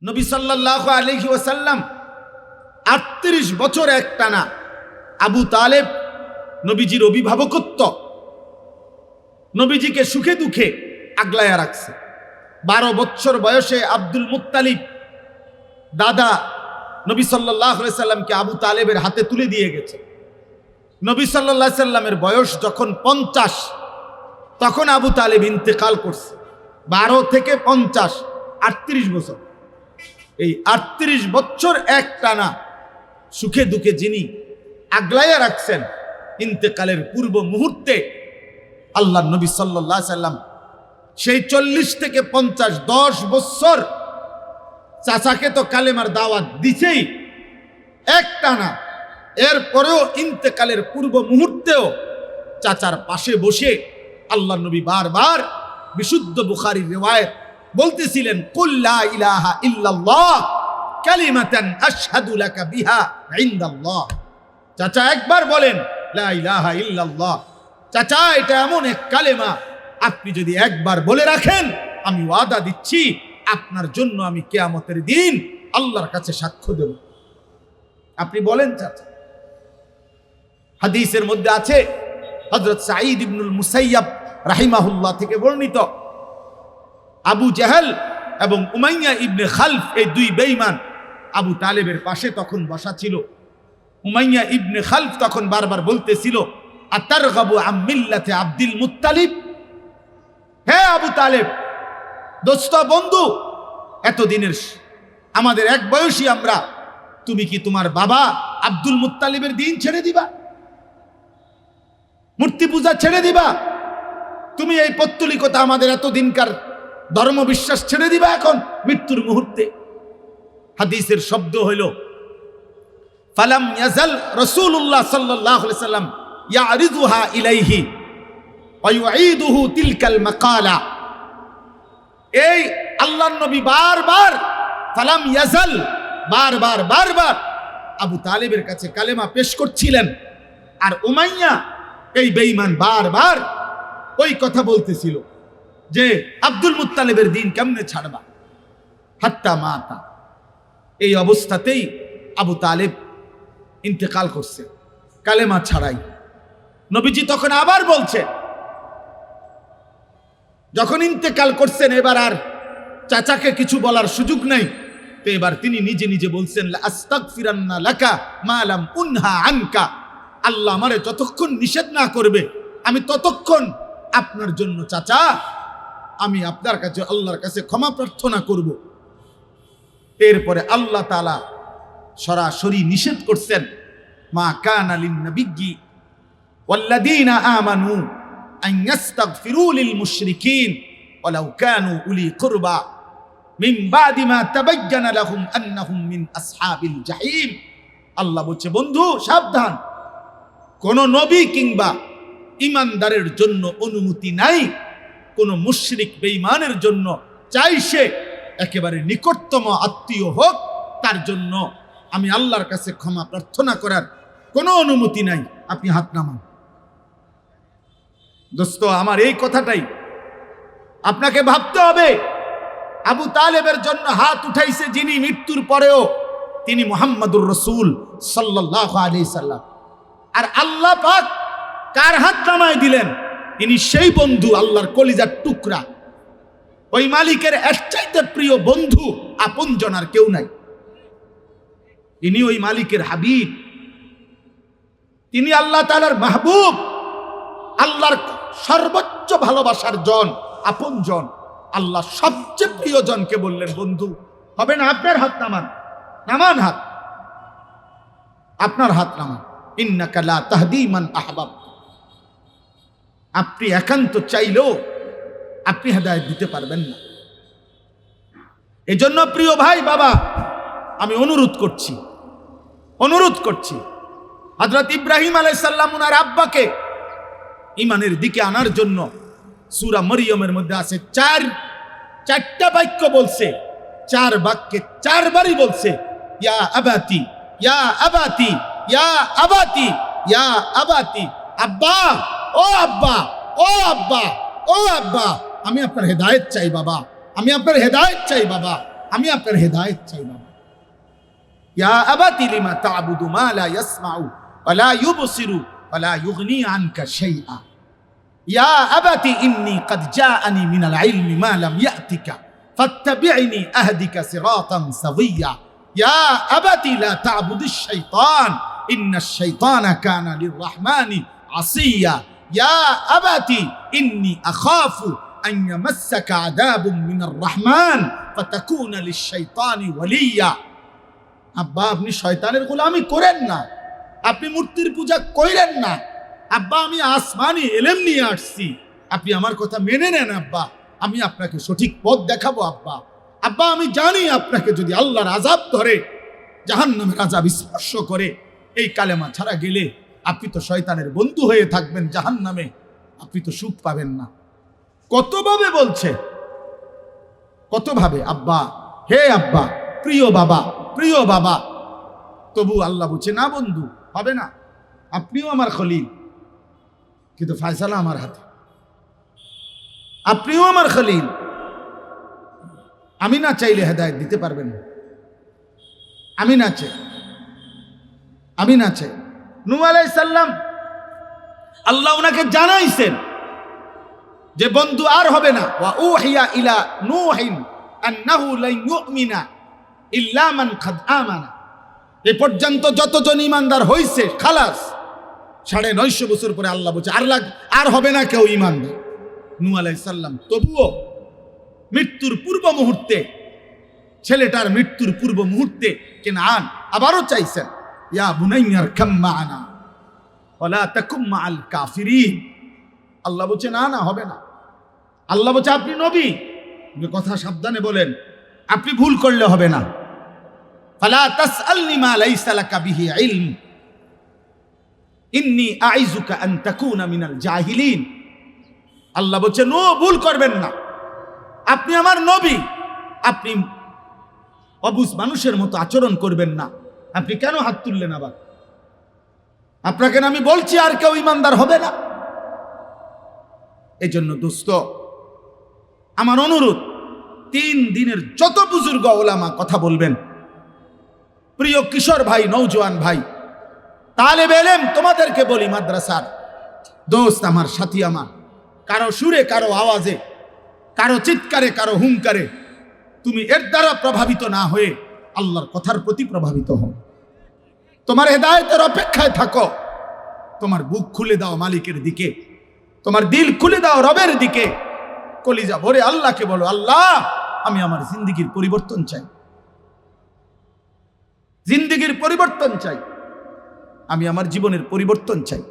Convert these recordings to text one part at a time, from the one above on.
নবী সাল্লাল্লাহু আলাইহি ওয়াসাল্লাম 38 বছর একটানা আবু তালেব নবীজির অভিভাবকত্ব, নবীজিকে সুখে দুঃখে আগলায়া রাখছে। 12 বছর বয়সে আব্দুল মুত্তালিব দাদা নবী সাল্লাল্লাহু আলাইহি সাল্লামকে আবু তালেবের হাতে তুলে দিয়ে গেছে। নবী সাল্লাল্লাহু আলাইহি সাল্লামের বয়স যখন 50, তখন আবু তালেব ইন্তেকাল করছে। 12 থেকে 50, 38 বছর। এই 38 বছর একটানা সুখে দুঃখে যিনি আগলায়া রাখছেন, ইন্তেকালের পূর্ব মুহূর্তে আল্লাহ নবী সাল্লাল্লাহু আলাইহি সাল্লাম সেই 40 থেকে 50, 10 বছর চাচাকে তো কালেমার দাওয়াত দিছেই একটানা। এরপরেও ইন্তেকালের পূর্ব মুহূর্তেও চাচার পাশে বসে আল্লাহ নবী বারবার বিশুদ্ধ বুখারীর রিওয়ায়াত বলতেছিলেন, কুল লা ইলাহা ইল্লাল্লাহ কালিমাতান আশহাদু লাকা বিহা ইনদাল্লাহ। চাচা একবার বলেন লা ইলাহা ইল্লাল্লাহ। চাচা এটা এমন এক কালেমা, আপনি যদি একবার বলে রাখেন, আমি ওয়াদা দিচ্ছি আপনার জন্য আমি কিয়ামতের দিন আল্লাহর কাছে সাক্ষ্য দেব। আপনি বলেন চাচা। হাদিসের মধ্যে আছে, হযরত সাঈদ ইবনুল মুসাইয়াব রাহিমাহুল্লাহ থেকে বর্ণিত, আবু জাহেল এবং উমাইয়া ইবনে খালফ এই দুই বেঈমান আবু তালেবের পাশে তখন বসা ছিল। উমাইয়া ইবনে খালফ তখন বারবার বলতেছিল, আতারগাবু আম মিল্লাতে আব্দুল মুত্তালিব। হে আবু তালেব, দোস্ত বন্ধু, এতদিনের আমাদের এক বয়সী আমরা, তুমি কি তোমার বাবা আব্দুল মুত্তালিবের দিন ছেড়ে দিবা? মূর্তি পূজা ছেড়ে দিবা? তুমি এই পৌত্তলিকতা, আমাদের এতদিনকার ধর্ম বিশ্বাস ছেড়ে দিবা এখন মৃত্যুর মুহূর্তে? হাদিসের শব্দ হইল, ফালাম ইয়াজাল রাসূলুল্লাহ সাল্লাল্লাহু আলাইহি সাল্লাম ইয়ারিদুহা ইলাইহি ওয়া ইউঈদুহু তিলকাল মাকালা। এই আল্লাহর নবী বারবার ফালাম ইয়াজাল, বারবার আবু তালেবের কাছে কালেমা পেশ করছিলেন, আর উমাইয়া এই বেঈমান বারবার ওই কথা বলতেছিল যে আব্দুল মুত্তালিবের দিন কেমনে ছাড়বা। হাত্তা মাতা, এই অবস্থাতেই আবু তালেব ইন্তেকাল করছে কালেমা ছাড়াই। নবীজি তখন আবার বলছে, যখন ইন্তেকাল করছেন এবার আর চাচাকে কিছু বলার সুযোগ নাই, তো এবার তিনি নিজে নিজে বলছেন, লা আস্তাগফিরান্না লাকা মা লাম উনহা আনকা। আল্লাহ আমারে যতক্ষণ নিষেধ না করবে আমি ততক্ষণ আপনার জন্য চাচা আমি আপনার কাছে আল্লাহর কাছে ক্ষমা প্রার্থনা করব। এরপরে আল্লাহ তাআলা সরাসরি নিষেধ করছেন, মা কানা লিন নাবিয়্যি ওয়াল্লাযীনা আমানু আন ইস্তাগফিরু লিল মুশরিকিন ওয়ালাউ কানু উলি কুরবা মিন বাদি মা তাবায়্যানা লাহুম আন্নাহুম মিন আসহাবিল জাহিম। আল্লাহ বলছে, বন্ধু সাবধান, কোন নবী কিংবা ইমানদারের জন্য অনুমতি নাই কোন মুশরিক বেঈমানের জন্য, চাই সে একেবারে নিকটতম আত্মীয় হোক, তার জন্য আমি আল্লাহর কাছে ক্ষমা প্রার্থনা করার কোনো অনুমতি নাই। আপনি হাত নামান। দোস্ত আমার, এই কথাটাই আপনাকে ভাবতে হবে। আবু তালেবের জন্য হাত উঠাইছে যিনি, মৃত্যুর পরেও তিনি মুহাম্মদুর রাসূল সাল্লাল্লাহু আলাইহি সাল্লাম। আর আল্লাহ পাক কার হাত নামায় দিলেন? তিনি সেই বন্ধু, আল্লাহর কলিজার টুকরা, ওই মালিকের এর চাইতে প্রিয় বন্ধু আপনজন আর কেউ নাই। তিনি ওই মালিকের হাবিব, তিনি আল্লাহ তাআলার মাহবুব, আল্লাহর সর্বোচ্চ ভালোবাসার জন, আপনজন। আল্লাহ সবচেয়ে প্রিয় জনকে বললেন বন্ধু। হবে না? আপনার হাত নামান, নামান হাত, আপনার হাত নামান। ইন্নাকা লা তাহদি মান আহবাব। আপনি একান্ত চাইলেও আপনি হেদায়েত দিতে পারবেন না। এজন্য প্রিয় ভাই, বাবা, আমি অনুরোধ করছি হযরত ইব্রাহিম আলাইহিস সালাম ওনার আব্বাকে ঈমানের দিকে আনার জন্য সূরা মরিয়মের মধ্যে আছে চারটা বাক্য বলছে, 4 বাক্যে 4 বারই বলছে, ইয়া আবাতি, ইয়া আবাতি, ইয়া আবাতি, ইয়া আবাতি। আব্বা, ও আব্বা, ও আব্বা, ও আব্বা, আমি আপনার হেদায়েত চাই বাবা, আমি আপনার হেদায়েত চাই বাবা। আমি আপনার হেদায়েত চাই বাবা। ইয়া আবাতি লিমা তা'বুদু মা লা ইয়াসমাউ ওয়া লা ইউবসিরু ওয়া লা ইউগনি আনকা শাইআ। ইয়া আবাতি ইন্নী ক্বাদ জাআনি মিনাল ইলমি মা লাম ইয়াতিকা ফাত্তাবি'নি আহদিকা সিরাতান সাওয়্যা। ইয়া আবাতি লা তা'বুদিশ শাইতান ইন্নাশ শাইতানা কানা লির-রাহমানি আসিয়া। ইয়া আবাতি ইন্নী আখাফু আন ইয়ামাসসাকা আযাবুম মিনার রাহমান ফাতাকুনা লিশ-শাইতানি ওয়ালিয়্যা। আব্বা, আপনি শয়তানের গোলামি করেন না, আপনি মূর্তির পূজা কইরেন না। আব্বা, আমি আসমানি ইলম নিয়ে আসছি, আপনি আমার কথা মেনে নেন আব্বা, আমি আপনাকে সঠিক পথ দেখাবো আব্বা। আব্বা, আমি জানি আপনাকে যদি আল্লাহর আযাব ধরে, জাহান্নামের আযাব স্পর্শ করে, এই কালেমা ছাড়া গেলে আপনি তো শয়তানের বন্ধু হয়ে থাকবেন জাহান্নামে, আপনি তো সুখ পাবেন না। কতভাবে বলছে, কতভাবে আব্বা, হে আব্বা, প্রিয় বাবা, প্রিয় বাবা। তবু আল্লাহ বলছে না বন্ধু, হবে না, আপনিও আমার খলিল, কিন্তু ফয়সালা আমার হাতে। আপনিও আমার খলিল, আমি না চাইলে হেদায়েত দিতে পারবেন না। আমি না চাই, আমি না চাই। নূহ আলাইহিস সালাম, আল্লাহ ওনাকে জানাইছেন যে বন্ধু আর হবে না। ওয়া উহিয়া ইলা নূহিন আন্নাহু লা ইউমিনা ইল্লা মান কাদ আমানা। এ পর্যন্ত যতজন ঈমানদার হইছে খালাস। 950 বছর পরে আল্লাহ বলছে আর হবে না কেউ ঈমানদার। নূহ আলাইহিস সালাম তবুও মৃত্যুর পূর্ব মুহূর্তে, ছেলেটার মৃত্যুর পূর্ব মুহূর্তে কেনান আবারও চাইছেন, ইয়া বুনাইয়া আরকাম মা'ানা ওয়া লা তাকুম মা'আল কাফিরিন। আল্লাহ বলছে না না, হবে না। আল্লাহ বলছে আপনি নবী, কথা সাবধানে বলেন, আপনি ভুল করলে হবে না। ফালা তাসআলনি মা লাইসা লাকা বিহি ইলম ইন্নী আইযুকা আন তাকুনা মিনাল জাহিলিন। আল্লাহ বলছে নো, ভুল করবেন না, আপনি আমার নবী, আপনি অবুঝ মানুষের মতো আচরণ করবেন না। আপনি কেন হাত তুললেন আবার? আপনাকে আমি বলছি আর কেউ ঈমানদার হবে না। এই জন্য দোস্ত, আমার অনুরোধ, 3 দিনের যত বুজুর্গ ওলামা কথা বলবেন, প্রিয় কিশোর ভাই, নওজোয়ান ভাই, তালেব ইলম, তোমাদেরকে বলি, মাদ্রাসার দোস্ত আমার, সাথী আমার, কারো সুরে, কারো আওয়াজে, কারো চিৎকারে, কারো হুঙ্কারে তুমি এর দ্বারা প্রভাবিত না হয়ে আল্লাহর কথার প্রতি প্রভাবিত হও। তোমার হেদায়েতের অপেক্ষায় থাকো। তোমার বুক খুলে দাও মালিকের দিকে, তোমার দিল খুলে দাও রবের দিকে। কলিজা ভরে আল্লাহকে বলো, আল্লাহ আমি আমার জিন্দেগির পরিবর্তন চাই, জিন্দেগির পরিবর্তন চাই, আমি আমার জীবনের পরিবর্তন চাই,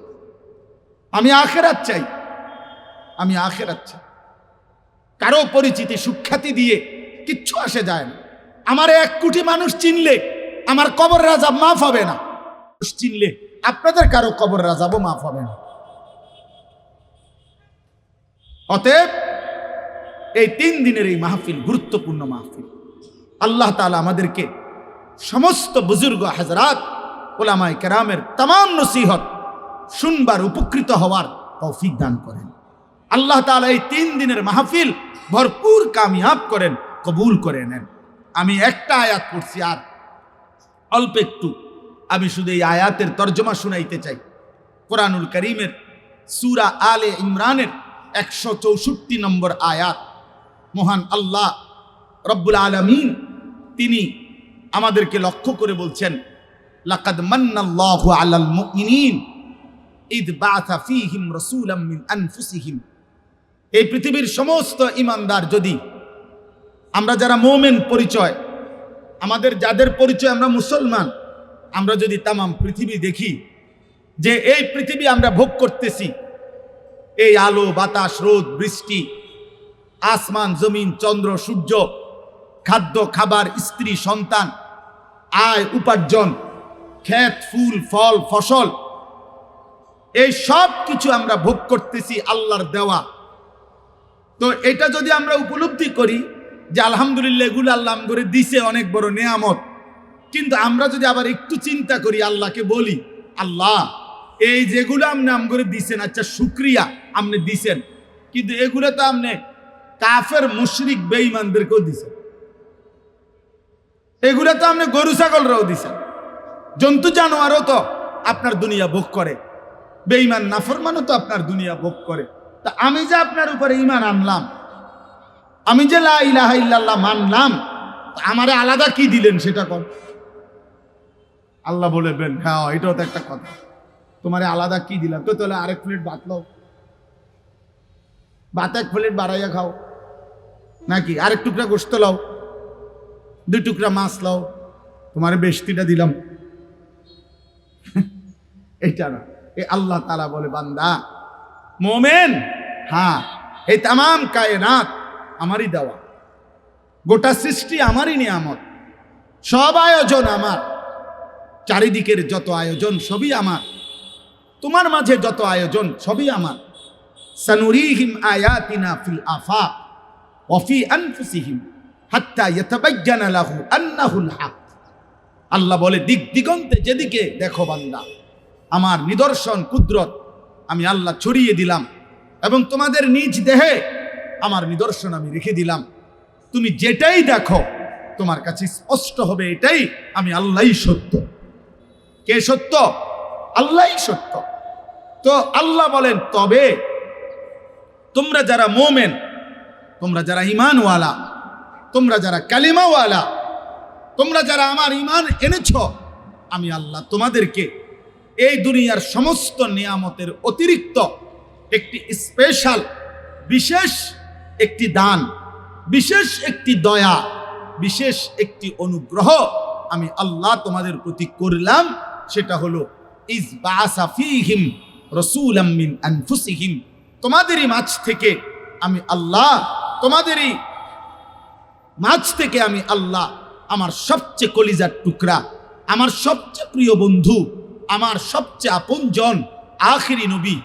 আমি আখিরাত চাই, আমি আখিরাত চাই। কারো পরিচিতি সুখ্যাতি দিয়ে কিচ্ছু আসে যায় না। আমার 1 কোটি মানুষ চিনলে আমার কবরের আযাব মাফ হবে না, চিনলে আপনাদের কারো কবরের আযাবও মাফ হবে না। অতএব এই 3 দিনের এই মাহফিল গুরুত্বপূর্ণ মাহফিল। আল্লাহ তাআলা আমাদেরকে সমস্ত বুজুর্গ হযরত উলামায়ে কেরামের तमाम নসিহত শুনবার, উপকৃত হওয়ার তৌফিক দান করেন। আল্লাহ তাআলা এই 3 দিনের মাহফিল ভরপুর কামিয়াব করেন, কবুল করে নেন। আমি একটা আয়াত পড়ছি, আর অল্প একটু আমি শুধু এই আয়াতের তর্জমা শুনাইতে চাই। কোরআনুল কারীমের সূরা আলে ইমরানের 164 নম্বর আয়াত। মহান আল্লাহ রব্বুল আলামিন তিনি আমাদেরকে লক্ষ্য করে বলছেন, লাকাদ মান্নাল্লাহু আলাল মুমিনিন ইদ বাআথা ফীহিম রাসূলাম মিন আনফুসিহিম। এই পৃথিবীর সমস্ত ঈমানদার, যদি আমরা যারা মুমিন পরিচয়, আমাদের যাদের পরিচয় আমরা মুসলমান, আমরা যদি তামাম পৃথিবী দেখি, যে এই পৃথিবী আমরা ভোগ করতেছি, এই আলো বাতাস, রোদ বৃষ্টি, আসমান জমিন, চন্দ্র সূর্য, খাদ্য খাবার, স্ত্রী সন্তান, আয় উপার্জন, ক্ষেত ফুল ফল ফসল, এই সব কিছু আমরা ভোগ করতেছি আল্লাহর দেওয়া। তো এটা যদি আমরা উপলব্ধি করি যে আলহামদুলিল্লাহ এগুলো আল্লাহ করে দিছে, অনেক বড় নেয়ামত, কিন্তু আমরা যদি আবার একটু চিন্তা করি, আল্লাহকে বলি, আল্লাহ এই যেগুলো আপনি আম করে দিছেন, আচ্ছা শুকরিয়া আপনি দিছেন, কিন্তু এগুলো তো আপনি কাফের মুশরিক বেঈমানদেরকেও দিছেন। এগুলা তো আপনি গরু ছাগলরাও দিছেন, জন্তু জানোয়ারও তো আপনার দুনিয়া ভোগ করে, বেঈমান নাফরমানও তো আপনার দুনিয়া ভোগ করে। তা আমি যে আপনার উপরে ঈমান আনলাম, আমি যে লা ইলাহা ইল্লাল্লাহ মানলাম, আমারে আলাদা কি দিলেন সেটা কোন? আল্লাহ বলবেন হ্যাঁ এটাও তো একটা কথা, তোমারে আলাদা কি দিলাম? তো তাহলে আরেক প্লেট ভাত লাও, ভাত এক প্লেট বাড়াইয়া খাও, নাকি আরেক টুকরা গোশত লাও, 2 টুকরা মাছ লাও, তোমার বেশতিটা দিলাম। এটা না, এই আল্লাহ তাআলা বলে বান্দা মোমেন, হ্যাঁ এই তামাম কায়নাত আমারই দেওয়া, গোটা সৃষ্টি আমারই নিয়ামত, সব আয়োজন আমার, চারিদিকের যত আয়োজন সবই আমার, তোমার মাঝে যত আয়োজন সবই আমার। সানুরিহিম আয়াতিনা ফিল আফাক ওয়া ফি আনফুসিহিম হাত্তা ইয়াতাবায়্যানা লাহু আন্নাহুল হক। আল্লাহ বলে দিক দিগন্তে যেদিকে দেখো বান্দা, আমার নিদর্শন কুদরত আমি আল্লাহ ছড়িয়ে দিলাম, এবং তোমাদের নিজ দেহে আমার নিদর্শন আমি রেখে দিলাম। তুমি যেটাই দেখো তোমার কাছে স্পষ্ট হবে এটাই আমি আল্লাহই সত্য। কে সত্য? আল্লাহই সত্য। তো আল্লাহ বলেন তবে তোমরা যারা মোমেন, তোমরা যারা ঈমানওয়ালা, তোমরা যারা কালিমাওয়ালা, তোমরা যারা আমার ঈমান এনেছ, আমি আল্লাহ তোমাদেরকে এই দুনিয়ার সমস্ত নিয়ামতের অতিরিক্ত একটি স্পেশাল বিশেষ একটি দান, বিশেষ একটি দয়া, বিশেষ একটি অনুগ্রহ আমি আল্লাহ তোমাদের প্রতি করলাম। সেটা হলো ইজ বাআসা ফীহিম রাসূলাম মিন আনফুসিহিম, তোমাদেরই মাঝ থেকে আমি আল্লাহ, তোমাদেরই মাঝ থেকে আমি আল্লাহ আমার সবচেয়ে কলিজার টুকরা, আমার সবচেয়ে প্রিয় বন্ধু, আমার সবচেয়ে আপনজন, আখিরি নবী,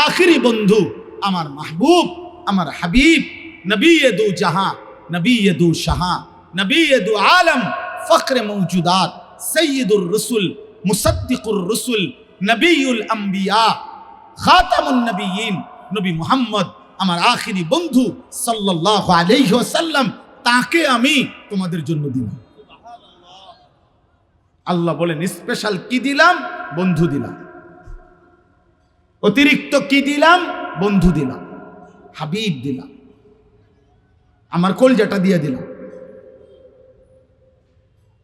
আখিরি বন্ধু, আমার মাহবুব, আমার হাবিব, নবী দু জাহাঁ, নবী দু শাহাঁ, নবী দু আলম, ফখরে মৌজুদাত, সৈয়দুর রসুল, মুসদ্দিকুর রসুল, নবীউল আম্বিয়া, খাতামুন নবিয়্যিন, নবী মুহাম্মদ আমার আখিরি বন্ধু সাল্লাল্লাহু আলাইহি ওয়াসাল্লাম, তাকে আমি তোমাদের জন্য দিলাম। আল্লাহ বলেন স্পেশাল কি দিলাম? বন্ধু দিলাম। অতিরিক্ত কি দিলাম? বন্ধু দিলাম, হাবিব দিলাম, আমার কলজাটা দিয়ে দিলাম,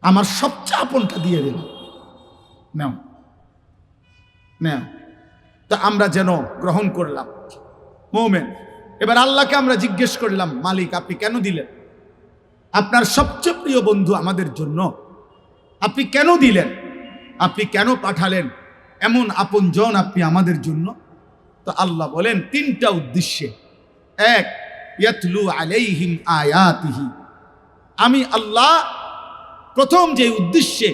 আমার সবচেয়ে আপনটা দিয়ে দিলাম। নাও নাও। তা আমরা যেন গ্রহণ করলাম মুমিন। এবার আল্লাহকে আমরা জিজ্ঞেস করলাম, মালিক আপনি কেন দিলেন? আপনার সবচেয়ে প্রিয় বন্ধু আমাদের জন্য আপনি কেন দিলেন? আপনি কেন পাঠালেন এমন আপনজন আপনি আমাদের জন্য? তো আল্লাহ বলেন 3টা উদ্দেশ্যে। এক, ইয়াতলু আলাইহিম আয়াতিহি, আমি আল্লাহ প্রথম যে উদ্দেশ্যে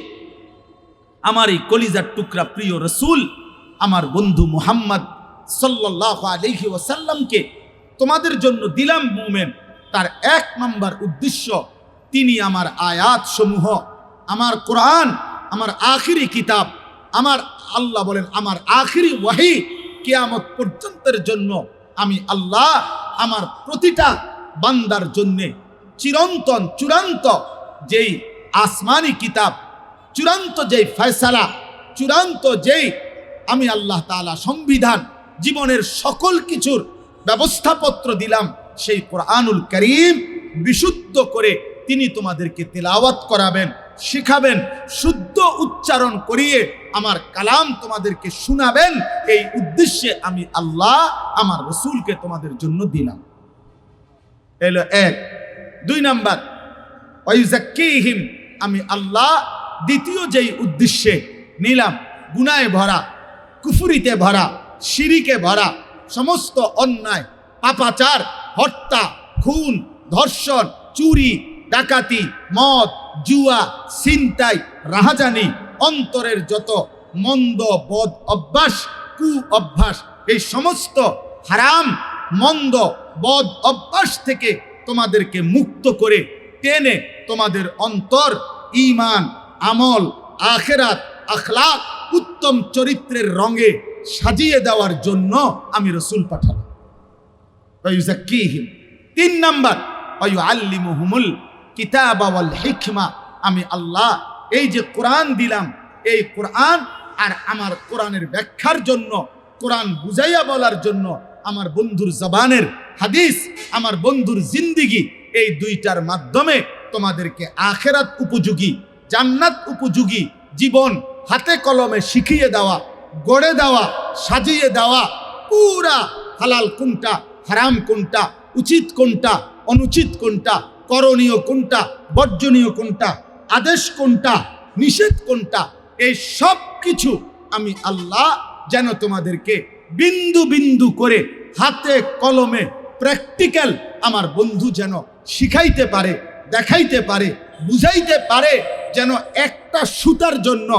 আমার এই কলিজার টুকরা প্রিয় রসুল, আমার বন্ধু মুহাম্মদ সাল্লাল্লাহু আলাইহি ওয়াসাল্লামকে তোমাদের জন্য দিলাম মুমিন, তার 1 নম্বর উদ্দেশ্য তিনি আমার আয়াত সমূহ, আমার কোরআন, আমার আখিরি কিতাব, আমার আল্লাহ বলেন আমার আখিরি ওয়াহি কিয়ামত পর্যন্তের জন্য আমি আল্লাহ আমার প্রতিটা বান্দার জন্য চিরন্তন চূড়ান্ত যেই আসমানি কিতাব, চূড়ান্ত যেই ফয়সালা, চূড়ান্ত যেই আমি আল্লাহ তাআলা সংবিধান, জীবনের সকল কিছুর ব্যবস্থাপত্র দিলাম, সেই কোরআনুল কারীম বিশুদ্ধ করে তিনি তোমাদেরকে তেলাওয়াত করাবেন, শিখাবেন, শুদ্ধ উচ্চারণ করিয়ে আমার কালাম তোমাদেরকে শোনাবেন। এই উদ্দেশ্যে আমি আল্লাহ আমার রসুলকে তোমাদের জন্য দিলাম। এলো 1। 2 নাম্বার, ওয়াইযাক্কিহিম, আমি আল্লাহ দ্বিতীয় যেই উদ্দেশ্যে নিলাম, গুনাহে ভরা, কুফরিতে ভরা, শিরিকে ভরা, সমস্ত অন্যায়, পাপাচার, হত্যা, খুন, ধর্ষণ, চুরি, ডাকাতি, মদ, জুয়া, ছিনতাই, রাহাজানি, অন্তরের যত মন্দ বদ অভ্যাস, কু অভ্যাস, এই সমস্ত হারাম মন্দ বদ অভ্যাস থেকে তোমাদেরকে মুক্ত করে টেনে তোমাদের অন্তর ঈমান, আমল, আখিরাত, আখলাক, উত্তম চরিত্রের রঙে সাজিয়ে দেওয়ার জন্য আমি রসুল পাঠালাম। 3 নাম্বার, ওয়ায়ুআল্লিমুহুমুল কিতাবা ওয়াল হিকমা, আমি আল্লাহ এই যে কোরআন দিলাম, এই কোরআন আর আমার কোরআনের ব্যাখ্যার জন্য, কোরআন বুঝাইয়া বলার জন্য আমার বন্ধুর জবানের হাদিস, আমার বন্ধুর জিন্দিগি, এই দুইটার মাধ্যমে তোমাদেরকে আখিরাত উপযোগী, জান্নাত উপযোগী জীবন হাতে কলমে শিখিয়ে দেওয়া, গড়ে দেওয়া, সাজিয়ে দেওয়া, পুরা হালাল কোনটা, হারাম কোনটা, উচিত কোনটা, অনুচিত কোনটা, করণীয় কোনটা, বর্জনীয় কোনটা, আদেশ কোনটা, নিষেধ কোনটা, এই সব কিছু আমি আল্লাহ যেন তোমাদেরকে বিন্দু বিন্দু করে হাতে কলমে প্র্যাকটিক্যাল আমার বন্ধু যেন শিখাইতে পারে, দেখাইতে পারে, বুঝাইতে পারে, যেন একটা সুতার জন্য,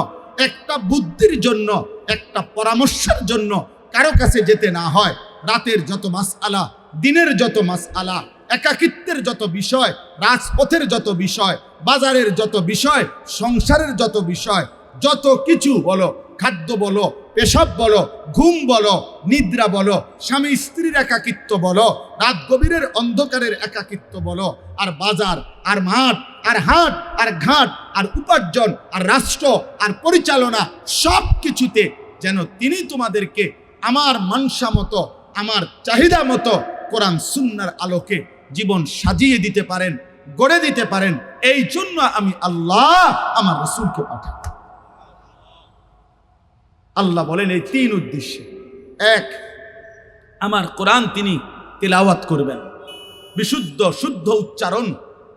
একটা বুদ্ধির জন্য, একটা পরামর্শের জন্য কারো কাছে যেতে না হয়। রাতের যত মাসআলা, দিনের যত মাসআলা, একাকিত্বের যত বিষয়, রাজপথের যত বিষয়, বাজারের যত বিষয়, সংসারের যত বিষয়, যত কিছু বলো, খাদ্য বলো, পেশাব বলো, ঘুম বলো, নিদ্রা বলো, স্বামী স্ত্রীর একাকিত্ব বলো, রাত গভীরের অন্ধকারের একাকিত্ব বলো, আর বাজার, আর মাঠ, আর হাট, আর ঘাট, আর উপার্জন, আর রাষ্ট্র, আর পরিচালনা, সব কিছুতে যেন তিনি তোমাদেরকে আমার মানসা মতো, আমার চাহিদা মতো কোরআন সুন্নাহর আলোকে জীবন সাজিয়ে দিতে পারেন, গড়ে দিতে পারেন। এই জন্য আমি আল্লাহ আমার রাসূলকে পাঠাই। আল্লাহ বলেন এই তিন উদ্দেশ্যে। এক, আমার কোরআন তিনি তিলাওয়াত করবেন, বিশুদ্ধ শুদ্ধ উচ্চারণ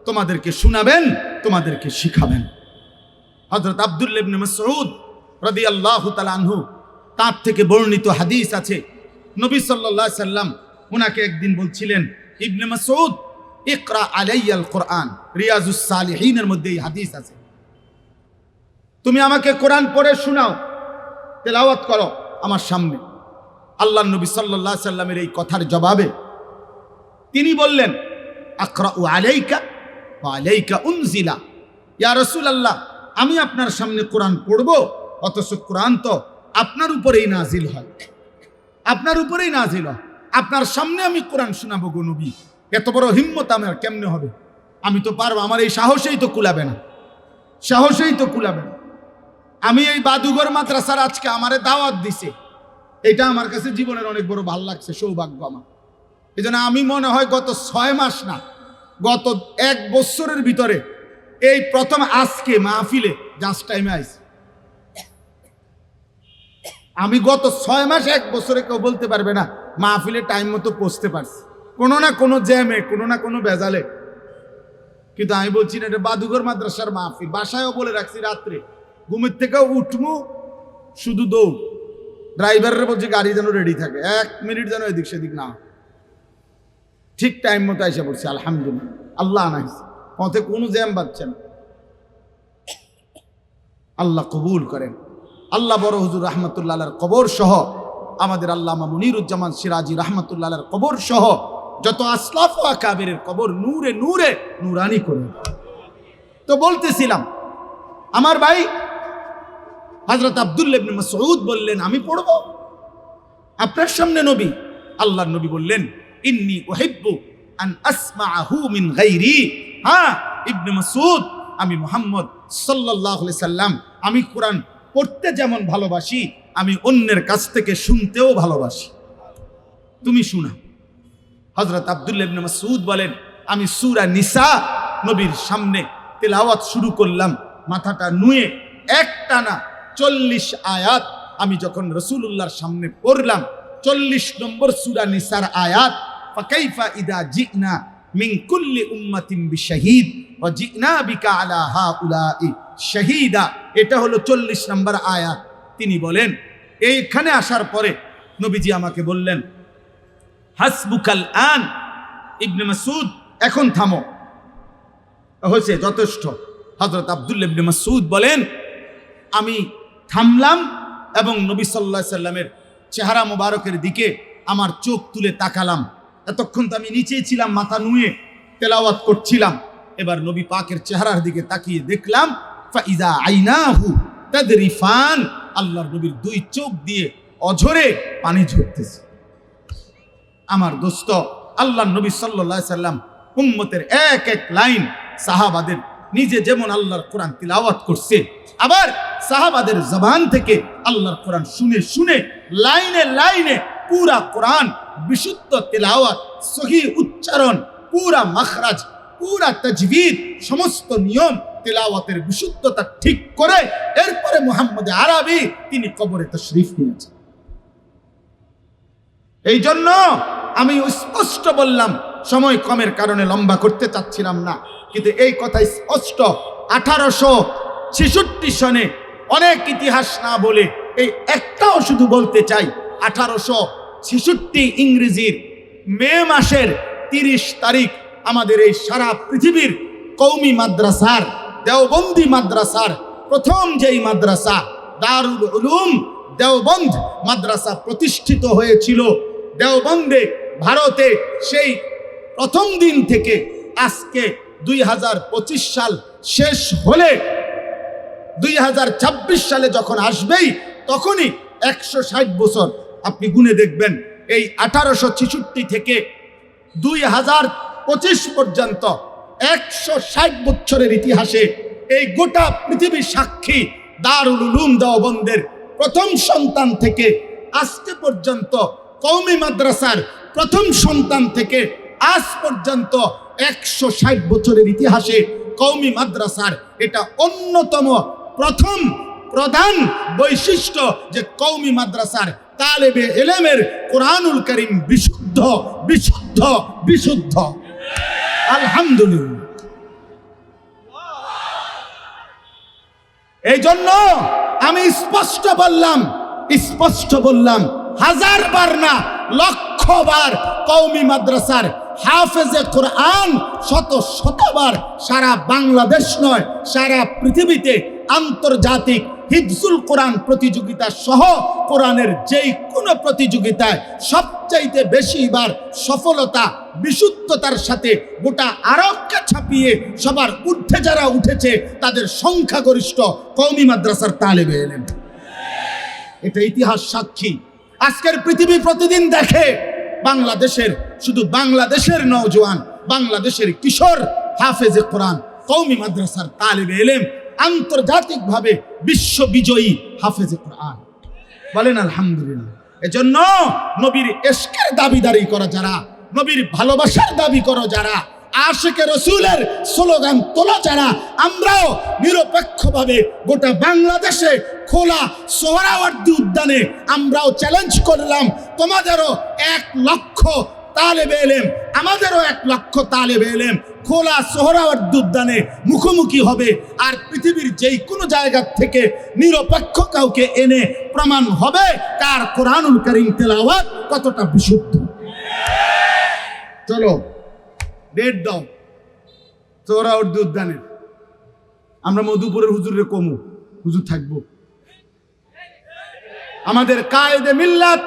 তোমাদেরকে শোনাবেন, তোমাদেরকে শিখাবেন। হযরত আব্দুল্লাহ ইবনে মাসউদ রাদিয়াল্লাহু তাআলা আনহু, তার থেকে বর্ণিত হাদিস আছে, নবী সাল্লাল্লাহু আলাইহি সাল্লাম উনাকে একদিন বলছিলেন, ইবনে মাসউদ ইকরা আলাইয়াল কোরআন, রিয়াজুস সালিহিনের মধ্যে এই হাদিস আছে, তুমি আমাকে কোরআন পড়ে শোনাও, তেলাওয়াত করো আমার সামনে। আল্লাহ নবী সাল্লাল্লাহু আলাইহি সাল্লামের এই কথার জবাবে তিনি বললেন, আকরাউ আলাইকা ওয়া আলাইকা উনজিলা, ইয়া রাসূলুল্লাহ, আমি আপনার সামনে কোরআন পড়ব, অথচ কোরআন তো আপনার উপরেই নাজিল হয়, আপনার উপরেই নাজিল হয়, আপনার সামনে আমি কোরআন শোনাবো গো নবী। এত বড় হিম্মত আমার কেমনে হবে? আমি তো পারবো, আমার এই সাহসেই তো কুলাবে না, সাহসেই তো কুলাবে না। আমি এই বাদুঘর মাদ্রাসার আজকে আমারে দাওয়াত দিছে, এটা আমার কাছে জীবনের অনেক বড় ভাল লাগছে, সৌভাগ্য আমার। এই জন্য আমি মনে হয় গত 6 মাস না, গত 1 বছরের ভিতরে এই প্রথম আজকে মাহফিলে জাস্ট টাইমে আইছি। আমি গত 6 মাস 1 বছরে কেউ বলতে পারবে না মাহফিলে টাইম মতো পৌঁছতে পারছি, কোনো না কোনো জ্যামে, কোনো না কোনো বেজালে। কিন্তু আমি বলছি না, এটা বাদুঘর মাদ্রাসার মাহফিল। বাসায়ও বলে রাখছি, রাত্রে ঘুমের থেকেও উঠমু, শুধু দৌড়, ড্রাইভারের বলছে গাড়ি যেন রেডি থাকে, 1 মিনিট যেন এদিক সেদিক না, ঠিক টাইম মতো এসে পড়ছে। আলহামদুলিল্লাহ, আল্লাহ আনাইছে, পথে কোনো জ্যাম বাঁচছে না। আল্লাহ কবুল করেন। আল্লাহ বড় হুজুর রহমতুল্লাহ আলাইহির কবর সহ, আমাদের আল্লামা মুনিরুজ্জামান সিরাজি রহমতুল্লাহ আলাইহির কবর সহ যত আসলাফ ও আকাবিরের কবর নূরে নূরে নূরানি করে। তো বলতেছিলাম, আমার ভাই হযরত আব্দুল্লাহ ইবনে মাসউদ বললেন, আমি পড়ব আপনার সামনে নবী। আল্লাহর নবী বললেন, ইন্নী উহিব্বু আন আসমাআহু মিন গায়রি। হ্যাঁ ইবনে মাসউদ, আমি মুহাম্মদ সাল্লাল্লাহু আলাইহি সাল্লাম, আমি কোরআন পড়তে যেমন ভালোবাসি, আমি অন্যের কাছ থেকে শুনতেও ভালোবাসি, তুমি শোনা। হযরত আব্দুল্লাহ ইবনে মাসউদ বলেন, আমি সূরা নিসা নবীর সামনে তেলাওয়াত শুরু করলাম, মাথাটা নুয়ে একটানা 40 আয়াত আমি যখন রাসূলুল্লাহর সামনে পড়লাম, 40 নম্বর সূরা নিসার আয়াত, ফাকাইফা ইদা জিনা মিন কুল্লি উম্মাতিন বিশাহিদ ওয়া জিনা বিকা আলা হাউলাই শাহিদা, এটা হলো 40 নম্বর আয়াত। তিনি বলেন, এইখানে আসার পরে নবীজি আমাকে বললেন, হাসবুকাল আন ইবনে মাসউদ, এখন থামো, হয়েছে যথেষ্ট। হযরত আব্দুল্লাহ ইবনে মাসউদ বলেন, আমি থামলাম এবং নবী সাল্লাল্লাহু আলাইহি সাল্লামের চেহারা মোবারকের দিকে আমার চোখ তুলে তাকালাম। এতক্ষণ তো আমি নিচেই ছিলাম, মাথা নুয়ে তেলাওয়াত করছিলাম। এবার নবী পাকের চেহারার দিকে তাকিয়ে দেখলাম, ফাইজা আইনাহু তাদরিফান, আল্লাহর নবীর 2 চোখ দিয়ে অঝরে পানি ঝরতেছে। আমার দোস্ত, আল্লাহর নবী সাল্লাল্লাহু আলাইহি সাল্লাম উম্মতের এক এক লাইন সাহাবাদের নিজে যেমন আল্লাহর কোরআন তিলাওয়াত করছে, আবার সাহাবাদের জবান থেকে আল্লাহর কোরআন শুনে শুনে লাইনে লাইনে পুরা কোরআন বিশুদ্ধ তিলাওয়াত, সহি উচ্চারণ, পুরা মাখরাজ, পুরা তাজবিদ, সমস্ত নিয়ম তিলাওয়াতের বিশুদ্ধতা ঠিক করে এরপরে মুহাম্মদ আরবি তিনি কবরে তাশরীফ নিয়েছেন। এই জন্য আমি স্পষ্ট বললাম, সময় কমের কারণে লম্বা করতে চাচ্ছিলাম না, কিন্তু এই কথা স্পষ্ট। 1866 সনে অনেক ইতিহাস না বলে এই একটাও শুধু বলতে চাই, 1866 ইংরেজির মে মাসের 30 তারিখ আমাদের এই সারা পৃথিবীর কওমি মাদ্রাসার, দেওবন্দি মাদ্রাসার প্রথম যেই মাদ্রাসা দারুল উলুম দেওবন্দ মাদ্রাসা প্রতিষ্ঠিত হয়েছিল দেওবন্দে, ভারতে। সেই প্রথম দিন থেকে আজকে 2025 সাল শেষ হলে 2026 সালে যখন আসবেই তখনই 160 বছর আপনি গুনে দেখবেন। এই 1866 থেকে 2025 পর্যন্ত 160 বছরের ইতিহাসে এই গোটা পৃথিবী সাক্ষী দারুল উলুম দেওবন্দের প্রথম সন্তান থেকে আজকে পর্যন্ত, কওমি মাদ্রাসার প্রথম সন্তান থেকে আজ পর্যন্ত 160 বছরের ইতিহাসে কওমি মাদ্রাসার এটা অন্যতম প্রথম প্রধান বৈশিষ্ট্য যে কওমি মাদ্রাসার তালেবে ইলমের কোরআনুল কারীম বিশুদ্ধ বিশুদ্ধ বিশুদ্ধ। আলহামদুলিল্লাহ। এই জন্য আমি স্পষ্ট বললাম, হাজারবার না লক্ষবার কওমি মাদ্রাসার হাফেজে কোরআন শতবার সারা বাংলাদেশ নয় সারা পৃথিবীতে আন্তর্জাতিক হিফজুল কোরআন প্রতিযোগিতা সহ কোরআনের যেই কোনো প্রতিযোগিতায় সবচাইতে বেশিবার সফলতা বিশুদ্ধতার সাথে গোটা আরবকে ছাপিয়ে সবার ঊর্ধ্বে যারা উঠেছে তাদের সংখ্যাগরিষ্ঠ কওমি মাদ্রাসার তালেবে ইলম। এটা ইতিহাস সাক্ষী। আজকের পৃথিবী প্রতিদিন দেখে বাংলাদেশের, শুধু বাংলাদেশের নওজোয়ান, বাংলাদেশের কিশোর হাফেজে কোরআন কওমি মাদ্রাসার তালেবে ইলম, আন্তর্জাতিকভাবে বিশ্ববিজয়ী হাফেজে কোরআন। বলেন আলহামদুলিল্লাহ। এজন্য নবীর ইশকের দাবিদারি করা যারা, নবীর ভালোবাসার দাবি করো যারা, আশিকে রসুলের স্লোগান তোলা যারা, আমরাও নিরপেক্ষভাবে গোটা বাংলাদেশে খোলা সোহরাওয়ার্দী উদ্যানে আমরাও চ্যালেঞ্জ করলাম, তোমাদেরও 1 লক্ষ তালেবে ইলম, আমাদেরও 1 লক্ষ তালেবে ইলম খোলা সোহরাওয়ার্দী উদ্যানে মুখোমুখি হবে। আর পৃথিবীর যেই কোনো জায়গা থেকে নিরপেক্ষ কাউকে এনে প্রমাণ হবে তার কোরআনুল কারীম তেলাওয়াত কতটা বিশুদ্ধ। চলো ডেট দাও সোহরাওয়ার্দী উদ্যানের, আমরা মধুপুরের হুজুরের কমু, হুজুর থাকবো। আমাদের কায়েদে মিল্লাত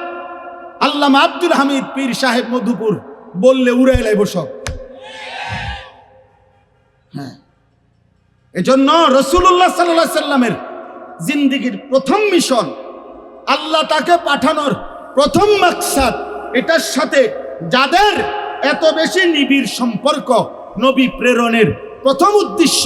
আল্লামা আব্দুল হামিদ পীর সাহেব মধুপুর বললে উড়ে এলাইব সব। হ্যাঁ, এজন্য রাসূলুল্লাহ সাল্লাল্লাহু আলাইহি সাল্লামের জিন্দেগীর প্রথম মিশন, আল্লাহ তাকে পাঠানোর প্রথম মাকসাদ, এটার সাথে যাদের এত বেশি নিবিড় সম্পর্ক, নবী প্রেরণের প্রথম উদ্দেশ্য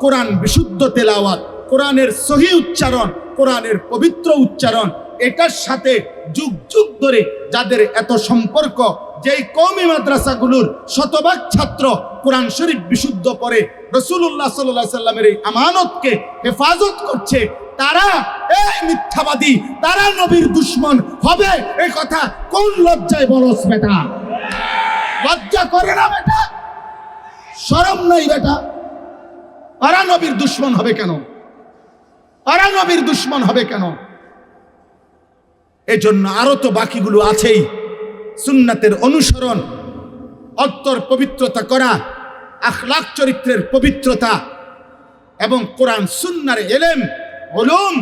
কোরআন বিশুদ্ধ তেলাওয়াত, কোরআনের সহি উচ্চারণ, কোরআনের পবিত্র উচ্চারণ, এটার সাথে যুগ যুগ ধরে যাদের এত সম্পর্ক, যেই কওমি মাদ্রাসাগুলোর শতভাগ ছাত্র কোরআন শরীফ বিশুদ্ধ পড়ে রাসূলুল্লাহ সাল্লাল্লাহু আলাইহি সাল্লামের এই আমানতকে হেফাজত করছে, তারা এই মিথ্যাবাদী, তারা নবীর দুশমন হবে। এই কথা কোন লজ্জায় বলস বেটা? লজ্জা করে না বেটা? শরম নাই বেটা? ওরা নবীর দুশমন হবে কেন? ওরা নবীর দুশমন হবে কেন? এজন্য আরো তো বাকিগুলো আছেই। সুন্নাতের অনুসরণ, অন্তর পবিত্রতা করা, আখলাক চরিত্রের পবিত্রতা এবং কোরআন সুন্নার ইলম, উলুম,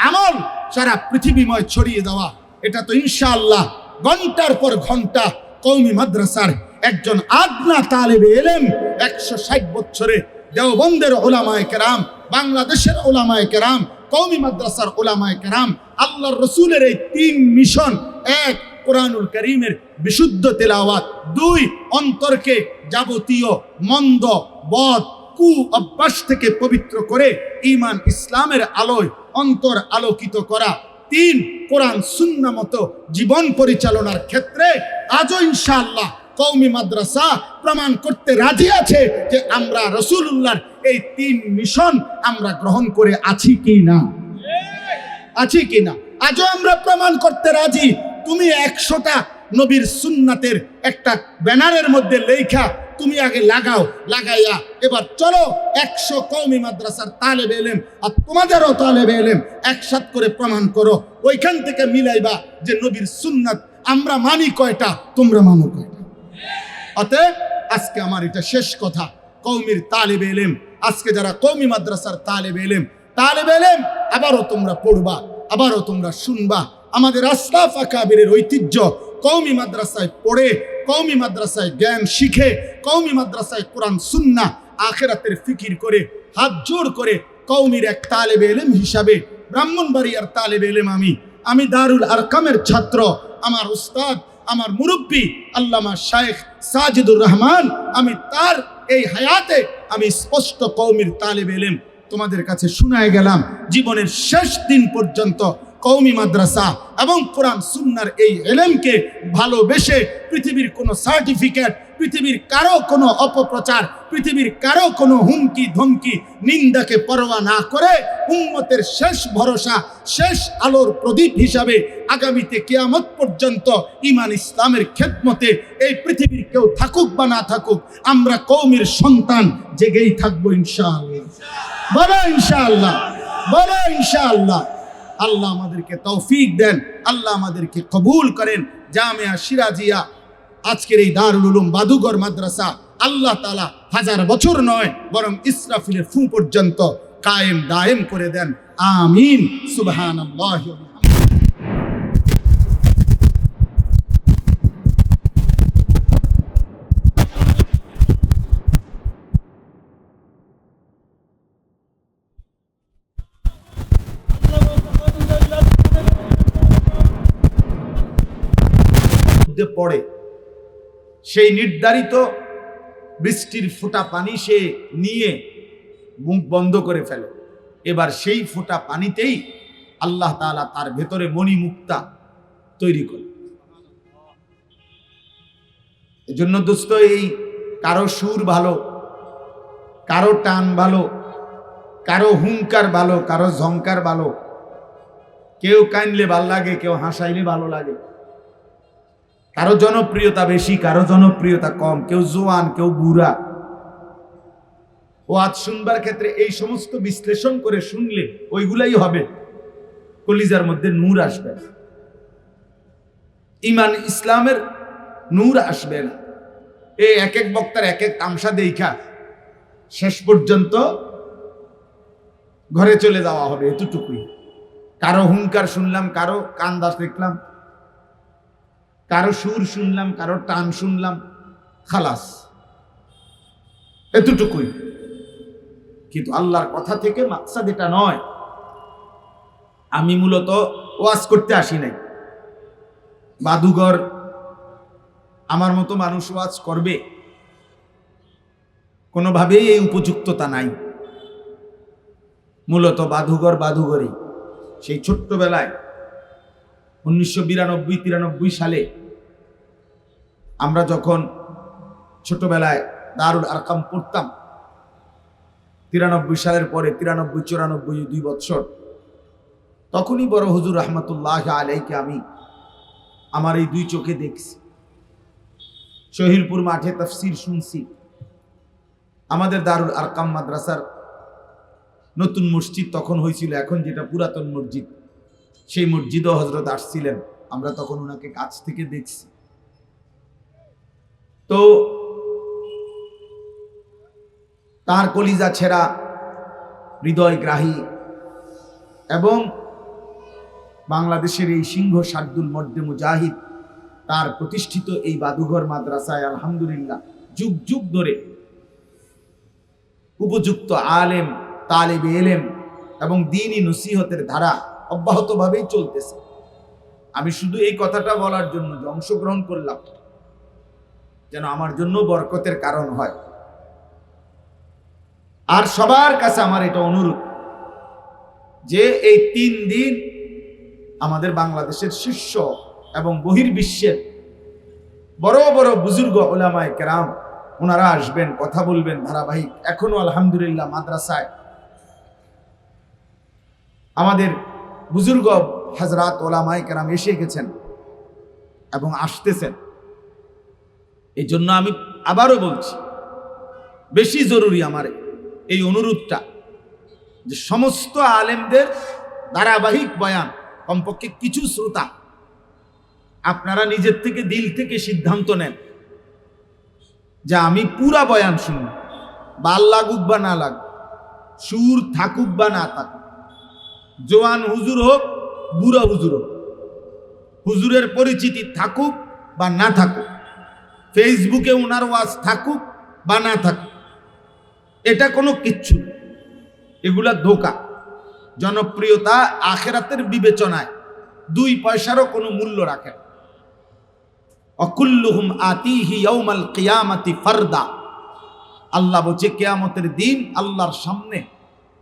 আমল সারা পৃথিবীময় ছড়িয়ে দেওয়া। এটা তো ইনশাআল্লাহ ঘন্টার পর ঘন্টা কওমি মাদ্রাসার একজন আদনা তালেবে ইলম 160 বছরে দেওবন্দের উলামায়ে কেরাম, বাংলাদেশের উলামায়ে কেরাম, কওমি মাদ্রাসার উলামায়ে কেরাম, আল্লাহর রসুলের এই 3 মিশন, 1 কোরআনুল কারীমের বিশুদ্ধ তেলাওয়াত, 2 অন্তরকে যাবতীয় মন্দ, বদ, কু অভ্যাস থেকে পবিত্র করে ঈমান ইসলামের আলোয় অন্তর আলোকিত করা। 3, কোরআন সুন্নাহ মতো জীবন পরিচালনার ক্ষেত্রে আজও ইনশাআল্লাহ কওমি মাদ্রাসা প্রমাণ করতে রাজি আছে যে আমরা রাসূলুল্লাহর এই 3 মিশন আমরা গ্রহণ করে আছি কি না, আছি কি না। আজও আমরা প্রমাণ করতে রাজি। তুমি 100টা নবীর সুন্নাতের একটা ব্যানারের মধ্যে লেখা তুমি আগে লাগাও, লাগাইয়া এবার চলো 100 কওমি মাদ্রাসার তালেবে ইলম আর তোমাদেরও তালেবে ইলম একসাথ করে প্রমাণ করো। ওইখান থেকে মিলাইবা যে নবীর সুন্নাত আমরা মানি কয়টা, তোমরা মানো কয়টা। অতএব আজকে আমার এটা শেষ কথা, কওমির তালেবে ইলম, আজকে যারা কওমি মাদ্রাসার তালেবে ইলম আবারও তোমরা পড়বা, আবারও তোমরা শুনবা। আমাদের আসলাফ আকাবিরের ঐতিহ্য কওমি মাদ্রাসায় পড়ে, কওমি মাদ্রাসায় জ্ঞান শিখে, কওমি মাদ্রাসায় কোরআন সুন্নাহ আখিরাতের ফিকির করে হাত জোড় করে কওমির এক তালেবে ইলম হিসাবে ব্রাহ্মণবাড়িয়ার তালেবে ইলম আমি দারুল আরকামের ছাত্র, আমার উস্তাদ, আমার মুরব্বী আল্লামা শাইখ সাজিদুর রহমান, আমি তার এই হায়াতে আমি স্পষ্ট কওমির তালেবে ইলম তোমাদের কাছে শোনায় গেলাম। জীবনের শেষ দিন পর্যন্ত কওমি মাদ্রাসা এবং কোরআন সুন্নাহর এই ইলমকে ভালোবেসে পৃথিবীর কোনো সার্টিফিকেট, পৃথিবীর কারো কোনো অপপ্রচার, পৃথিবীর কারো কোনো হুমকি ধমকি নিন্দাকে পরোয়া না করে উম্মতের শেষ ভরসা, শেষ আলোর প্রদীপ হিসাবে আগামীতে কিয়ামত পর্যন্ত ঈমান ইসলামের খেদমতে এই পৃথিবীর কেউ থাকুক বা না থাকুক, আমরা কওমির সন্তান জেগেই থাকবো ইনশাআল্লাহ। বলো ইনশাআল্লাহ, বলো ইনশাআল্লাহ। আল্লাহ আমাদেরকে তৌফিক দেন, আল্লাহ আমাদেরকে কবুল করেন। জামিয়া সিরাজিয়া আজকের এই দারুল উলুম বাদুগর মাদ্রাসা আল্লাহ তাআলা 1000 বছর নয় বরং ইসরাফিলের ফু পর্যন্ত কায়েম দায়েম করে দেন। আমিন। সুবহানাল্লাহ। পড়ে সেই নির্ধারিত বৃষ্টির ফোঁটা পানি সে নিয়ে মুখ বন্ধ করে ফেলে। এবার সেই ফোঁটা পানিতেই আল্লাহ তাআলা তার ভেতরে মণিমুক্তা তৈরি করে। এজন্য দোস্ত, এই কারো সুর ভালো, কারো টান ভালো, কারো হুঙ্কার ভালো, কারো ঝংকার ভালো, কেউ কাইনলে ভালো লাগে, কেউ হাসাইলে ভালো লাগে, কারো জনপ্রিয়তা বেশি, কারো জনপ্রিয়তা কম, কেউ জোয়ান, কেউ বুড়া। ওয়াজ শুনবার ক্ষেত্রে এই সমস্ত বিশ্লেষণ করে শুনলে ওইগুলাই হবে, কলিজার মধ্যে নূর আসবে না, ঈমান ইসলামের নূর আসবে না। এই এক এক বক্তার এক এক তামসা দেখা শেষ পর্যন্ত ঘরে চলে যাওয়া হবে, এতটুকুই। কারো হুঙ্কার শুনলাম, কারো কান্দা দেখলাম, কারো সুর শুনলাম, কারো টান শুনলাম, খালাস, এতটুকুই। কিন্তু আল্লাহর কথা থেকে মাকসাদ এটা নয়। আমি মূলত ওয়াজ করতে আসি নাই। বাদুঘর আমার মতো মানুষ ওয়াজ করবে কোনোভাবেই এই উপযুক্ততা নাই। মূলত বাদুঘরই সেই ছোট্টবেলায় 1992-93 সালে আমরা যখন ছোটবেলায় দারুল আরকাম পড়তাম, 93 সালের পরে 93-94 2 বছর, তখনই বড় হুজুর রহমতুল্লাহ আলাইকে আমি আমার এই 2 চোখে দেখছি। শহীদপুর মাঠে তাফসীর শুনছি। আমাদের দারুল আরকাম মাদ্রাসার নতুন মসজিদ তখন হয়েছিল, এখন যেটা পুরাতন মসজিদ, সেই মসজিদও হযরত আসছিলেন, আমরা তখন ওনাকে কাছ থেকে দেখছি। তো তার কলিজা ছেঁড়া, হৃদয়গ্রাহী এবং বাংলাদেশের এই সিংহ শার্দুল মর্দে মুজাহিদ, তার প্রতিষ্ঠিত এই বাদুঘর মাদ্রাসায় আলহামদুলিল্লাহ যুগ যুগ ধরে উপযুক্ত আলেম, তালেবে ইলম এবং দ্বীনি নসিহতের ধারা অব্যাহতভাবেই চলতেছে। আমি শুধু এই কথাটা বলার জন্য যে অংশগ্রহণ করলাম, যেন আমার জন্য বরকতের কারণ হয়। আর সবার কাছে আমার এটা অনুরোধ যে এই 3 দিন আমাদের বাংলাদেশের শীর্ষ এবং বহির্বিশ্বের বড় বড় বুজুর্গ উলামায়ে কেরাম ওনারা আসবেন, কথা বলবেন ধারাবাহিক। এখনো আলহামদুলিল্লাহ মাদ্রাসায় আমাদের বুজুর্গ হযরত উলামায়ে কেরাম এসে গেছেন এবং আসতেছেন। এই জন্য আমি আবারও বলছি, বেশি জরুরি আমার এই অনুরোধটা যে সমস্ত আলেমদের ধারাবাহিক বয়ান, কমপক্ষে কিছু শ্রোতা আপনারা নিজের থেকে দিল থেকে সিদ্ধান্ত নেন যে আমি পুরা বয়ান শুনব, ভাল লাগুক বা না লাগুক, সুর থাকুক বা না থাকুক, জোয়ান হুজুর হোক বুড়া হুজুর হোক, হুজুরের পরিচিতি থাকুক বা না থাকুক, ফেসবুকে ওনার ওয়াজ থাকুক বা না থাকুক, এটা কোনো কিচ্ছু না। এগুলা ধোঁকা। জনপ্রিয়তা আখিরাতের বিবেচনায় 2 পয়সারও কোনো মূল্য রাখে না। অকুল্লুহুম আতিহি ইয়াউমাল কিয়ামাতি ফারদা। আল্লাহ বলছে কিয়ামতের দিন আল্লাহর সামনে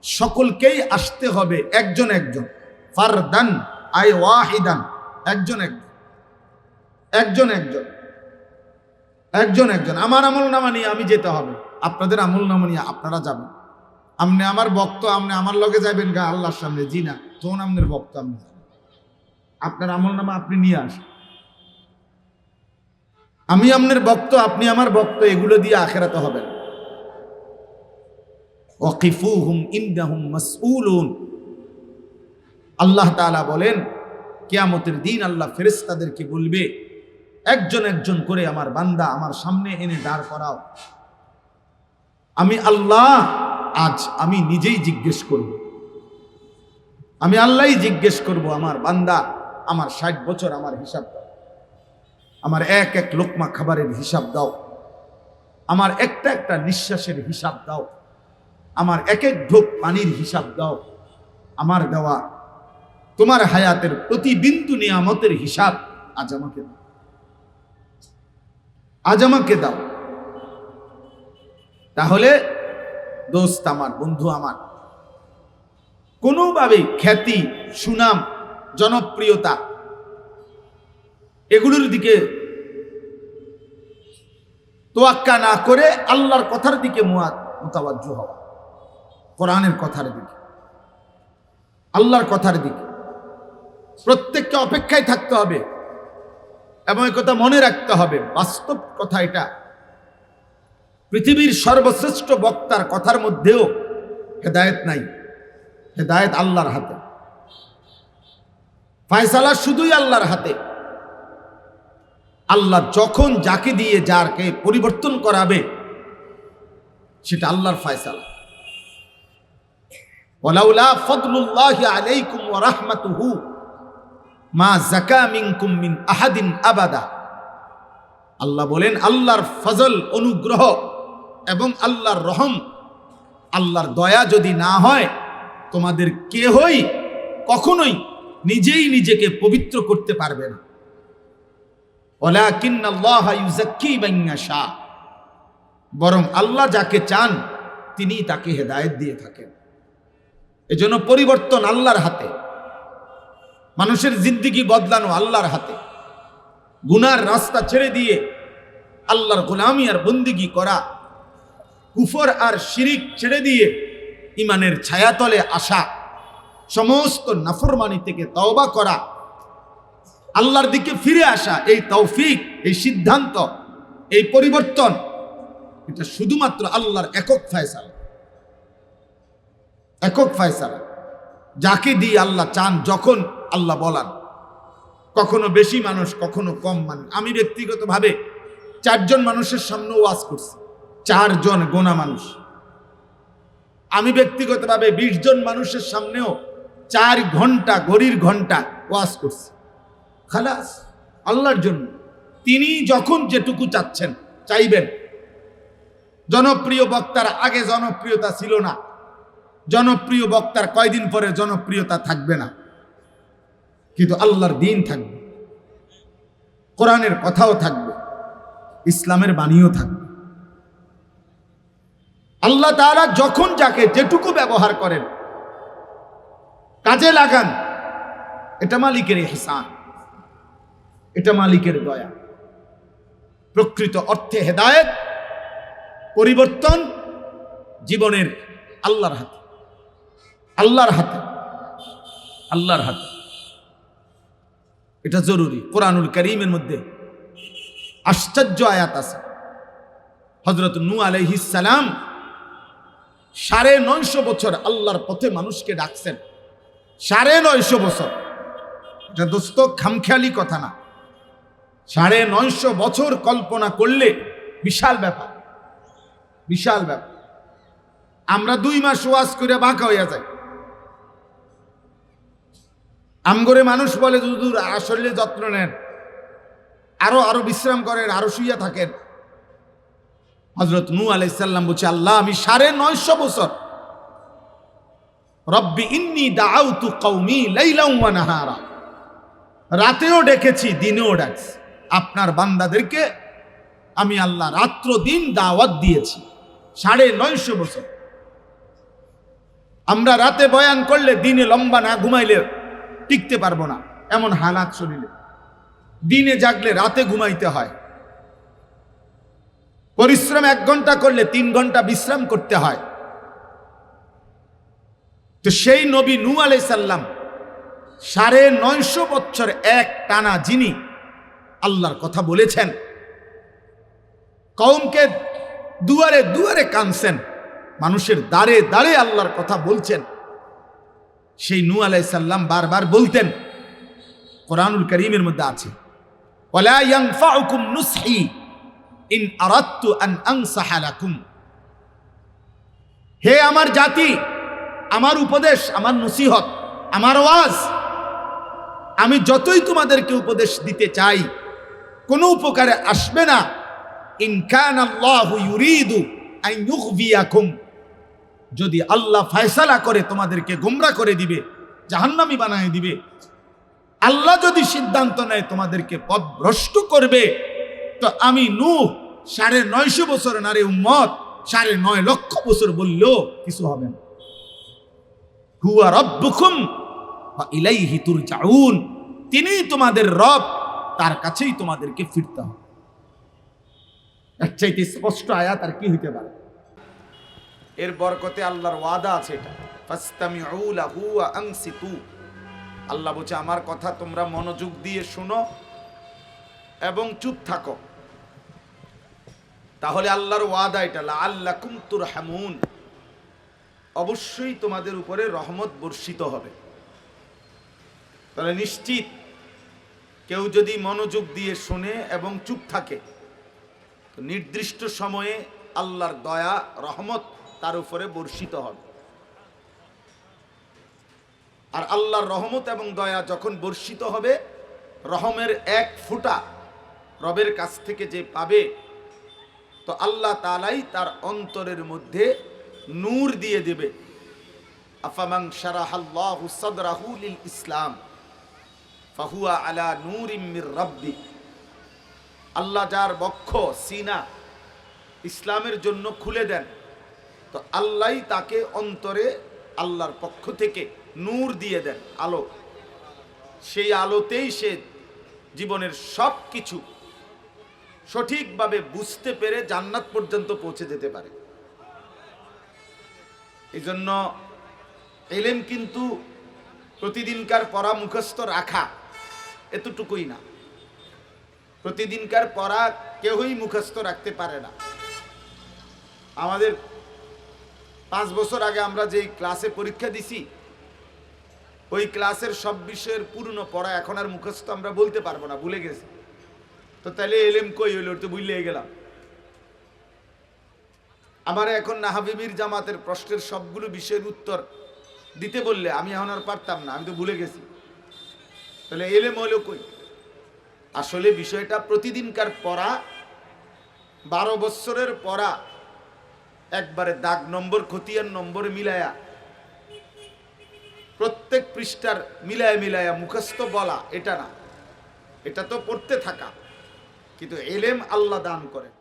সকলকেই আসতে হবে একজন একজন, ফারদান আই ওয়াহিদান, একজন একজন, একজন একজন, একজন একজন। আমার আমলনামা নিয়ে আমি যেতে হবে, আপনাদের আমলনামা নিয়ে আপনারা যাবেন। আপনি আমার ভক্ত, আপনি আমার লগে যাবেন গা আল্লাহর সামনে, জি না, তখন আপনার ভক্ত আপনি যাবেন, আপনার আমলনামা আপনি নিয়ে আসেন। আমি আপনার ভক্ত, আপনি আমার ভক্ত, এগুলো দিয়ে আখিরাতে হবে না। ওয়াকিফুহুম ইন্নাহুম মাসউলুন। আল্লাহ তাআলা বলেন কিয়ামতের দিন আল্লাহ ফেরেশতাদেরকে বলবে একজন একজন করে আমার বান্দা আমার সামনে এনে দাঁড় করাও। আমি আল্লাহ আজ আমি নিজেই জিজ্ঞেস করব, আমি আল্লাহই জিজ্ঞেস করব, আমার বান্দা আমার 60 বছর আমার হিসাব দাও, আমার এক এক লোকমা খাবারের হিসাব দাও, আমার একটা একটা নিঃশ্বাসের হিসাব দাও, আমার এক এক ঢোক পানির হিসাব দাও, আমার দেওয়া তোমার হায়াতের প্রতি বিন্দু নিয়ামতের হিসাব আজ আমাকে দাও, আজ আমাকে দাও। তাহলে দোস্ত আমার, বন্ধু আমার, কোনোভাবে খ্যাতি, সুনাম, জনপ্রিয়তা এগুলোর দিকে তোয়াক্কা না করে আল্লাহর কথার দিকে মুতাওয়াজ্জু হওয়া, কোরআনের কথার দিকে, আল্লাহর কথার দিকে প্রত্যেককে অপেক্ষায় থাকতে হবে। এবং এই কথা মনে রাখতে হবে, বাস্তব কথা এটা, পৃথিবীর সর্বশ্রেষ্ঠ বক্তার কথার মধ্যেও হেদায়েত নাই। হেদায়েত আল্লাহর হাতে, ফয়সালা শুধুই আল্লাহর হাতে। আল্লাহ যখন যাকে দিয়ে যারকে পরিবর্তন করাবে সেটা আল্লাহর ফয়সালা। ওয়ালাউলা ফাদলুল্লাহি আলাইকুম ওয়া রাহমাতুহু মা যাকা মিনকুম মিন আহাদিন আবাদা। আল্লাহ বলেন আল্লাহর ফজল, অনুগ্রহ এবং আল্লাহর রহম, আল্লাহর দয়া যদি না হয় তোমাদের কেহই কখনোই নিজেই নিজেকে পবিত্র করতে পারবে না। ওয়ালাকিন্নাল্লাহা ইউযাক্কি মান ইয়াশা। বরং আল্লাহ যাকে চান তিনি তাকে হেদায়েত দিয়ে থাকেন। এজন্য পরিবর্তন আল্লাহর হাতে, মানুষের জিন্দেগি বদলানো আল্লাহর হাতে। গুনার রাস্তা ছেড়ে দিয়ে আল্লাহর গোলামি আর বন্দেগী করা, কুফর আর শিরিক ছেড়ে দিয়ে ইমানের ছায়াতলে আসা, সমস্ত নাফরমানি থেকে তওবা করা, আল্লাহর দিকে ফিরে আসা, এই তৌফিক, এই সিদ্ধান্ত, এই পরিবর্তন, এটা শুধুমাত্র আল্লাহর একক ফয়সালা, একক ফয়সালা। যাকে দিয়ে আল্লাহ চান, যখন আল্লাহ বলান, কখনো বেশি মানুষ, কখনো কম মানুষ। আমি ব্যক্তিগতভাবে 4 জন মানুষের সামনে ওয়াজ করছি, 4 জন গোনা মানুষ। আমি ব্যক্তিগতভাবে 20 জন মানুষের সামনেও 4 ঘন্টা, ঘড়ির ঘন্টা ওয়াজ করছি। খালাস, আল্লাহর জন্য। তিনি যখন যেটুকু চাচ্ছেন, চাইবেন। জনপ্রিয় বক্তার আগে জনপ্রিয়তা ছিল না, জনপ্রিয় বক্তার কয়দিন পরে জনপ্রিয়তা থাকবে না, কিন্তু আল্লাহর দ্বীন থাকবে, কোরআনের কথাও থাকবে, ইসলামের বাণীও থাকবে। আল্লাহ তাআলা যখন যাকে যেটুকু ব্যবহার করেন, কাজে লাগান, এটা মালিকের ইহসান, এটা মালিকের দয়া। প্রকৃত অর্থে হেদায়েত, পরিবর্তন জীবনের আল্লাহর হাতে, আল্লাহর হাতে, আল্লাহর হাতে। এটা জরুরি। কোরআনুল কারীমের মধ্যে আশ্চর্য আয়াত আছে। হযরত নূহ আলাইহিস সালাম 950 বছর আল্লাহর পথে মানুষকে ডাকছেন। 950 বছর, এটা দোস্ত খামখেয়ালি কথা না। 950 বছর কল্পনা করলে বিশাল ব্যাপার, বিশাল ব্যাপার। আমরা 2 মাস ওয়াজ করে বাঁকা হইয়া যাই। আমগরে মানুষ বলে হুজুর আসলে যত্ন নেন, আরো বিশ্রাম করেন, আরো শুইয়া থাকেন। হযরত নূহ আলাইহিস সালাম বলছে, আল্লাহ আমি 950 বছর, রব্বি ইন্নী দাআউতু কওমি লাইলান ওয়া নাহারা, রাতেও ডেকেছি, দিনেও ডাকছি। আপনার বান্দাদেরকে আমি আল্লাহ রাত্র দিন দাওয়াত দিয়েছি। 950 বছর। আমরা রাতে বয়ান করলে দিনে লম্বা না ঘুমাইলে টিকতে পারবো না, এমন হালাত শরীরে। দিনে জাগলে রাতে ঘুমাইতে হয়। পরিশ্রম 1 ঘন্টা করলে 3 ঘন্টা বিশ্রাম করতে হয়। তো সেই নবী নূহ আলাইহিস সালাম 950 বছর এক টানা যিনি আল্লাহর কথা বলেছেন, কওমকে দুয়ারে দুয়ারে কানছেন, মানুষের দ্বারে দ্বারে আল্লাহর কথা বলছেন, সেই নূহ আলাইহিস সালাম বারবার বলতেন, কোরআনুল কারীমের মধ্যে আছে, ওয়ালা ইয়ানফাউকুম নুসহি ইন আরাদতু আন আনসাহা লাকুম। হে আমার জাতি, আমার উপদেশ, আমার নসিহত, আমার ওয়াজ, আমি যতই তোমাদেরকে উপদেশ দিতে চাই কোনো উপকারে আসবে না। ইন কানাল্লাহু ইউরিদু আন ইউগবিয়াকুম, যদি আল্লাহ ফয়সালা করে তোমাদেরকে গোমরা করে দিবে, জাহান্নামী বানায় দিবে, আল্লাহ যদি সিদ্ধান্ত নেয় তোমাদেরকে পথভ্রষ্ট করবে, তো আমি নূহ 950 বছর নারে উম্মত 9.5 লক্ষ বছর বললেও কিছু হবে না। হুয়া রাব্বুকুম ওয়া ইলাইহি তুরজাউন, তিনিই তোমাদের রব, তার কাছেই তোমাদেরকে ফিরতে হবে। এর চাইতে স্পষ্ট আয়াত আর কি হইতে পারে? এর বরকতে আল্লাহর ওয়াদা আছে, এটা ফাসতামিউ লাহু ওয়া আনসিতু। আল্লাহ বলছে আমার কথা তোমরা মনোযোগ দিয়ে শোনো এবং চুপ থাকো, তাহলে আল্লাহর ওয়াদা এটা, লাআল্লাকুম তুরহামুন, অবশ্যই তোমাদের উপরে রহমত বর্ষিত হবে। তাহলে নিশ্চিত কেউ যদি মনোযোগ দিয়ে শোনে এবং চুপ থাকে, তো নির্দিষ্ট সময়ে আল্লাহর দয়া রহমত তার উপরে বর্ষিত হবে। আর আল্লাহর রহমত এবং দয়া যখন বর্ষিত হবে, রহমের 1 ফোঁটা রবের কাছ থেকে যে পাবে, তো আল্লাহ তাআলাই তার অন্তরের মধ্যে নূর দিয়ে দেবে। আফামান শারাহাল্লাহু সাদরাহু লিল ইসলাম ফাহুয়া আলা নূরিম মির রাব্বি। আল্লাহ যার বক্ষ সিনা ইসলামের জন্য খুলে দেন, তো আল্লাহই তাকে অন্তরে আল্লাহর পক্ষ থেকে নূর দিয়ে দেন, আলো। সেই আলোতেই সে জীবনের সব কিছু সঠিকভাবে বুঝতে পেরে জান্নাত পর্যন্ত পৌঁছে যেতে পারে। এই জন্য ইলম কিন্তু প্রতিদিনকার পড়া মুখস্থ রাখা এতটুকুই না। প্রতিদিনকার পড়া কেউই মুখস্থ রাখতে পারে না। আমাদের 5 বছর আগে আমরা যেই ক্লাসে পরীক্ষা দিছি, ওই ক্লাসের সব বিষয়ের পূর্ণ পড়া এখন আর মুখস্থ আমরা বলতে পারবো না, ভুলে গেছি। তো তাহলে এলেম কই হইল, তো ভুলে গেলাম। আমার এখন নাহাবিবির জামাতের প্রশ্নের সবগুলো বিষয়ের উত্তর দিতে বললে আমি এখন আর পারতাম না, আমি তো ভুলে গেছি। তাহলে এলেম হইল কই? আসলে বিষয়টা প্রতিদিনকার পড়া, 12 বছরের পড়া একবারে দাগ নম্বর খতিয়ান নম্বরে মিলায়া প্রত্যেক পৃষ্ঠার মিলায়া মিলায়া মুখস্থ বলা, এটা না, এটা তো পড়তে থাকা। কিন্তু ইলম আল্লাহ দান করেন।